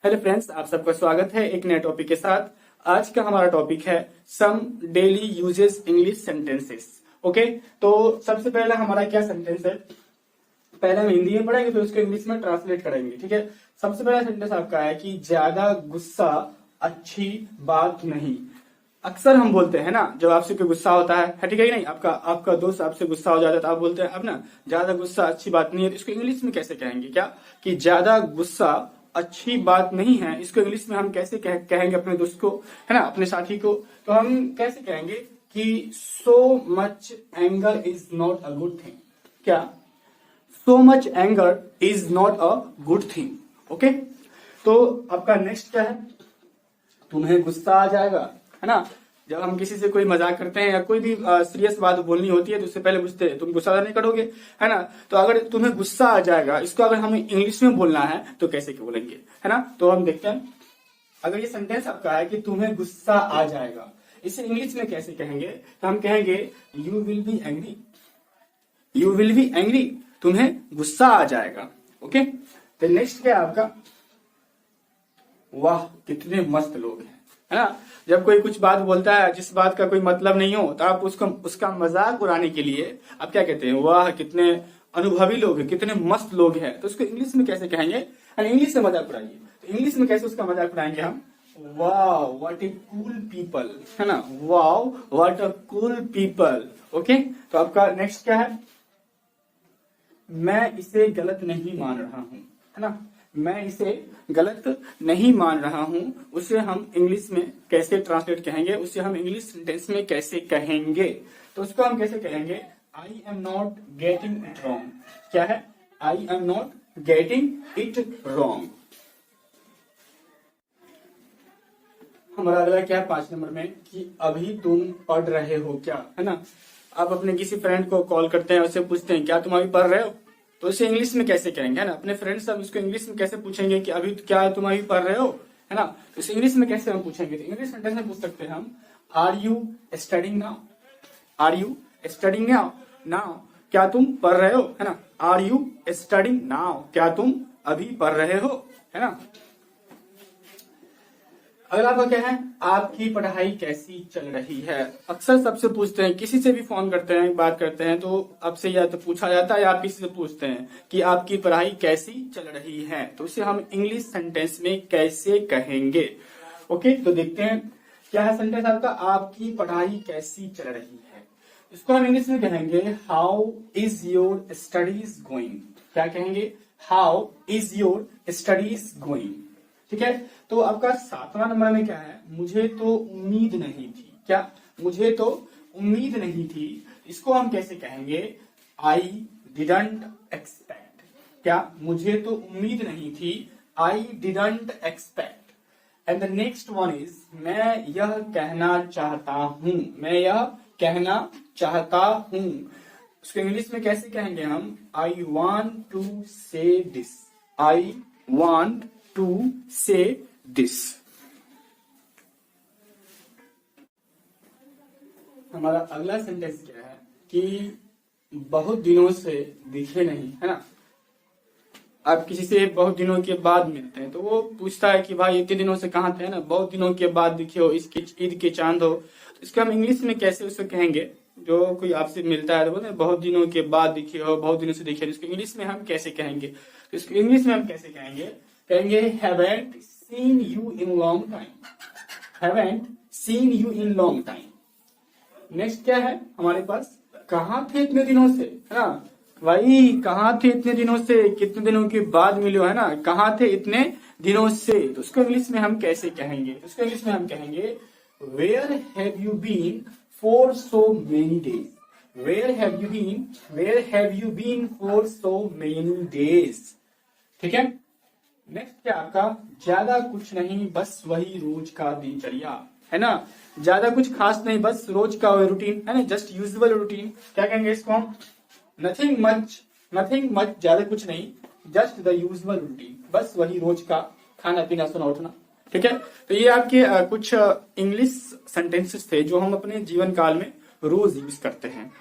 Hello friends, आप सबका स्वागत है एक नए टॉपिक के साथ। आज का हमारा टॉपिक है some daily usages English sentences. Okay, तो सबसे पहला हमारा क्या सेंटेंस है, पहले हम हिंदी में पढ़ेंगे फिर उसको इंग्लिश में ट्रांसलेट करेंगे। ठीक है, सबसे पहला सेंटेंस आपका है कि ज्यादा गुस्सा अच्छी बात नहीं। अक्सर हम बोलते हैं ना, जब आपसे कोई गुस्सा होता है, ठीक है कि नहीं, आपका दोस्त आपसे गुस्सा हो जाता है तो आप बोलते हैं अब ना ज्यादा गुस्सा अच्छी बात नहीं है। तो इसको इंग्लिश में कैसे कहेंगे, क्या कि ज्यादा गुस्सा अच्छी बात नहीं है, इसको इंग्लिश में हम कैसे कहेंगे अपने दोस्त को, है ना, अपने साथी को। तो हम कैसे कहेंगे कि so much anger is not a good thing. क्या so much anger is not a good thing. Okay, तो आपका नेक्स्ट क्या है, तुम्हें गुस्सा आ जाएगा, है ना। जब हम किसी से कोई मजाक करते हैं या कोई भी सीरियस बात बोलनी होती है तो उससे पहले पूछते हैं तुम गुस्सा नहीं करोगे, है ना। तो अगर तुम्हें गुस्सा आ जाएगा, इसको अगर हमें इंग्लिश में बोलना है तो कैसे बोलेंगे, है ना। तो हम देखते हैं, अगर ये सेंटेंस आपका है कि तुम्हें गुस्सा आ जाएगा, इसे इंग्लिश में कैसे कहेंगे, तो हम कहेंगे you will be angry. You will be angry, तुम्हें गुस्सा आ जाएगा। ओके, तो नेक्स्ट क्या है आपका, वाह कितने मस्त लोग हैं, है ना। जब कोई कुछ बात बोलता है जिस बात का कोई मतलब नहीं हो तो आप उसका मजाक उड़ाने के लिए आप क्या कहते हैं, वाह कितने अनुभवी लोग हैं, कितने मस्त लोग हैं। तो उसको इंग्लिश में कैसे कहेंगे, इंग्लिश में मजाक उड़ाइए। तो इंग्लिश में कैसे उसका मजाक उड़ाएंगे हम, वाह व्हाट ए कूल पीपल, है ना, वाह what a cool people. Okay, तो आपका नेक्स्ट क्या है, मैं इसे गलत नहीं मान रहा हूं, है ना, मैं इसे गलत नहीं मान रहा हूं। उसे हम इंग्लिश में कैसे ट्रांसलेट कहेंगे, उसे हम इंग्लिश सेंटेंस में कैसे कहेंगे, तो उसको हम कैसे कहेंगे, I am not getting it wrong. क्या है, I am not getting it wrong. हमारा अगला क्या है 5 नंबर में, कि अभी तुम पढ़ रहे हो क्या, है ना। आप अपने किसी फ्रेंड को कॉल करते हैं, उससे पूछते हैं क्या तुम अभी पढ़ रहे हो, तो इसे इंग्लिश में कैसे कहेंगे, है ना। अपने फ्रेंड्स हम इसको इंग्लिश में कैसे पूछेंगे कि अभी क्या तुम अभी पढ़ रहे हो, है ना। तो इसे इंग्लिश में कैसे हम पूछेंगे, तो इंग्लिश सेंटेंस में पूछ सकते हैं हम, are you studying now. Are you studying now, now क्या तुम पढ़ रहे हो, है ना। आर यू स्टडिंग नाउ, क्या तुम अभी पढ़ रहे हो, है ना। अगला आपका क्या है, आपकी पढ़ाई कैसी चल रही है। अक्सर सबसे पूछते हैं, किसी से भी फोन करते हैं, बात करते हैं, तो आपसे या तो पूछा जाता है या आप किसी से पूछते हैं कि आपकी पढ़ाई कैसी चल रही है, तो उसे हम इंग्लिश सेंटेंस में कैसे कहेंगे। ओके, तो देखते हैं क्या है सेंटेंस आपका, आपकी पढ़ाई कैसी चल रही है। इसको हम इंग्लिश में कहेंगे how is your studies going. क्या कहेंगे, how is your studies going. ठीक है, तो आपका 7वां नंबर में क्या है, मुझे तो उम्मीद नहीं थी। क्या, मुझे तो उम्मीद नहीं थी, इसको हम कैसे कहेंगे, आई डिडंट एक्सपेक्ट। क्या, मुझे तो उम्मीद नहीं थी, I didn't expect. And the next one is, मैं यह कहना चाहता हूं। मैं यह कहना चाहता हूं, उसको इंग्लिश में कैसे कहेंगे हम, आई वॉन्ट टू से दिस। आई वॉन्ट टू से दिस। हमारा अगला सेंटेंस क्या है कि बहुत दिनों से दिखे नहीं, है ना। आप किसी से बहुत दिनों के बाद मिलते हैं तो वो पूछता है कि भाई इतने दिनों से कहाँ थे, ना, बहुत दिनों के बाद दिखे हो, इसके ईद के चांद हो। तो इसको हम इंग्लिश में कैसे उसको कहेंगे, जो कोई आपसे मिलता है तो बोलते हैं बहुत दिनों के बाद दिखे हो, बहुत दिनों से दिखे हो, इसको इंग्लिश में हम कैसे कहेंगे। तो इसको इंग्लिश में हम कैसे कहेंगे, कहेंगे haven't seen you in long time। haven't seen you in long time। Next क्या है हमारे पास, कहाँ थे इतने दिनों से, है ना, भाई कहाँ थे इतने दिनों से, कितने दिनों के बाद मिलो, है ना, कहाँ थे इतने दिनों से। तो उसको इंग्लिश में हम कैसे कहेंगे, उसको इंग्लिश में हम कहेंगे where have you been for so many days. Where have you been, where have you been for so many days. ठीक है, नेक्स्ट क्या आपका, ज्यादा कुछ नहीं बस वही रोज का दिनचर्या, है ना, ज्यादा कुछ खास नहीं बस रोज का रूटीन, है ना, जस्ट यूजुअल रूटीन। क्या कहेंगे इसको हम, नथिंग मच, नथिंग मच, ज्यादा कुछ नहीं, जस्ट द यूजुअल रूटीन, बस वही रोज का खाना पीना सोना उठना। ठीक है, तो ये आपके कुछ इंग्लिश सेंटेंसेस थे जो हम अपने जीवन काल में रोज यूज करते हैं।